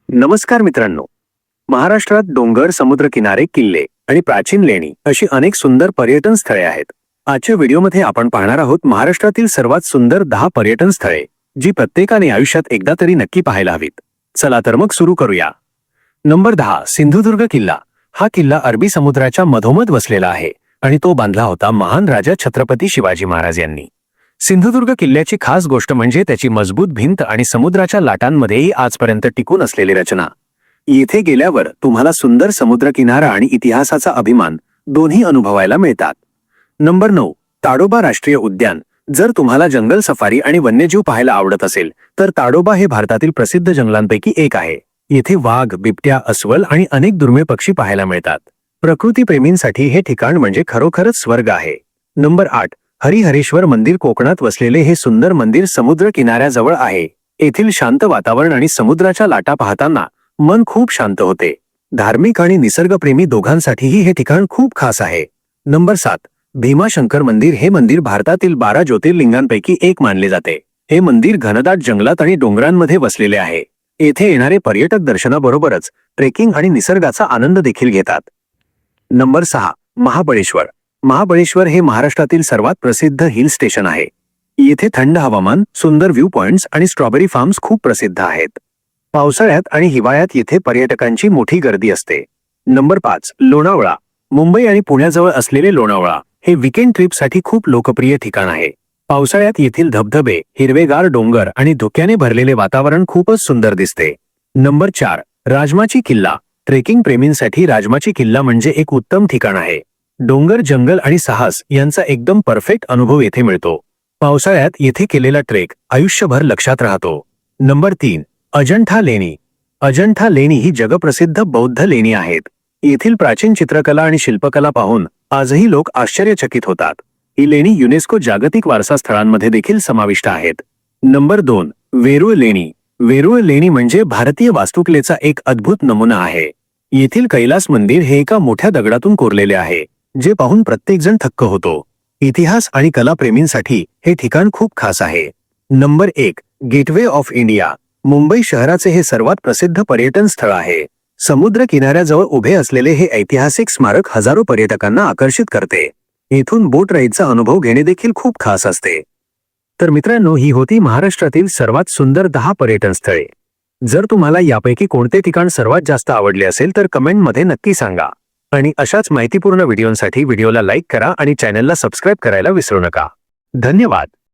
नमस्कार मित्रांनो. महाराष्ट्रात डोंगर, समुद्र किनारे, किल्ले आणि प्राचीन लेणी अशी अनेक सुंदर पर्यटन स्थळे आहेत. आजच्या व्हिडिओमध्ये आपण पाहणार आहोत महाराष्ट्रातील सर्वात सुंदर 10 पर्यटन स्थळे, जी प्रत्येकाने आयुष्यात एकदा तरी नक्की पाहायला हवीत. चला तर मग सुरू करूया. नंबर 10, सिंधुदुर्ग किल्ला. हा किल्ला अरबी समुद्राच्या मधोमध वसलेला आहे आणि तो बांधला होता महान राजा छत्रपती शिवाजी महाराज यांनी. सिंधुदुर्ग किल्ल्याची खास गोष्ट म्हणजे त्याची मजबूत भिंत आणि समुद्राच्या लाटांमध्येही आजपर्यंत टिकून असलेली रचना. येथे गेल्यावर तुम्हाला सुंदर समुद्रकिनारा आणि इतिहासाचा अभिमान दोन्ही अनुभवायला मिळतात. नंबर 9, ताडोबा राष्ट्रीय उद्यान. जर तुम्हाला जंगल सफारी आणि वन्यजीव पाहायला आवडत असेल तर ताडोबा हे भारतातील प्रसिद्ध जंगलांपैकी एक आहे. येथे वाघ, बिबट्या, अस्वल आणि अनेक दुर्मिळ पक्षी पाहायला मिळतात. प्रकृतीप्रेमींसाठी हे ठिकाण म्हणजे खरोखरच स्वर्ग आहे. नंबर 8, हरिहरेश्वर मंदिर. कोकणात वसलेले हे सुंदर मंदिर समुद्र किनाऱ्याजवळ आहे. येथील शांत वातावरण आणि समुद्राच्या लाटा पाहताना मन खूप शांत होते. धार्मिक आणि निसर्गप्रेमी दोघांसाठीही हे ठिकाण खूप खास आहे. नंबर 7, भीमाशंकर मंदिर. हे मंदिर भारतातील 12 ज्योतिर्लिंगांपैकी एक मानले जाते. हे मंदिर घनदाट जंगलात आणि डोंगरांमध्ये वसलेले आहे. येथे येणारे पर्यटक दर्शनाबरोबरच ट्रेकिंग आणि निसर्गाचा आनंद देखील घेतात. नंबर 6, महाबळेश्वर. महाबळेश्वर हे महाराष्ट्रातील सर्वात प्रसिद्ध हिल स्टेशन आहे. येथे थंड हवामान, सुंदर व्ह्यू पॉइंट्स आणि स्ट्रॉबेरी फार्म्स खूप प्रसिद्ध आहेत. पावसाळ्यात आणि हिवाळ्यात येथे पर्यटकांची मोठी गर्दी असते. नंबर 5, लोणावळा. मुंबई आणि पुण्याजवळ असलेले लोणावळा हे वीकेंड ट्रिपसाठी खूप लोकप्रिय ठिकाण आहे. पावसाळ्यात येथील धबधबे, हिरवेगार डोंगर आणि धुक्याने भरलेले वातावरण खूपच सुंदर दिसते. नंबर 4, राजमाची किल्ला. ट्रेकिंग प्रेमींसाठी राजमाची किल्ला म्हणजे एक उत्तम ठिकाण आहे. डोंगर, जंगल आणि साहस यांचा एकदम परफेक्ट अनुभव येथे मिळतो. पावसाळ्यात येथे केलेला ट्रेक आयुष्यभर लक्षात राहतो. नंबर 3, अजंठा लेणी. अजंठा लेणी ही जगप्रसिद्ध बौद्ध लेणी आहेत. येथील प्राचीन चित्रकला आणि शिल्पकला पाहून आजही लोक आश्चर्यचकित होतात. ही लेणी युनेस्को जागतिक वारसा स्थळांमध्ये देखील समाविष्ट आहेत. नंबर 2, वेरूळ लेणी. वेरूळ लेणी म्हणजे भारतीय वास्तुकलेचा एक अद्भुत नमुना आहे. येथील कैलास मंदिर हे एका मोठ्या दगडातून कोरलेले आहे, जे पाहून प्रत्येकजण थक्क होतो. इतिहास आणि कलाप्रेमींसाठी हे ठिकाण खूप खास आहे. Number 1, gateway of India. Mumbai शहराचे हे सर्वात प्रसिद्ध पर्यटन स्थळ आहे. समुद्र किनाऱ्याजवळ उभे असलेले हे ऐतिहासिक स्मारक हजारो पर्यटकांना आकर्षित करते. येथून बोट राईडचा अनुभव घेणे देखील खूप खास असते. तर मित्रांनो, ही होती महाराष्ट्रातील सर्वात सुंदर 10 पर्यटन स्थळे. जर तुम्हाला यापैकी कोणते ठिकाण सर्वात जास्त आवडले असेल तर कमेंटमध्ये नक्की सांगा. आणि अशाच माहितीपूर्ण व्हिडिओंसाठी व्हिडिओला लाईक करा आणि चॅनलला सबस्क्राईब करायला विसरू नका. धन्यवाद.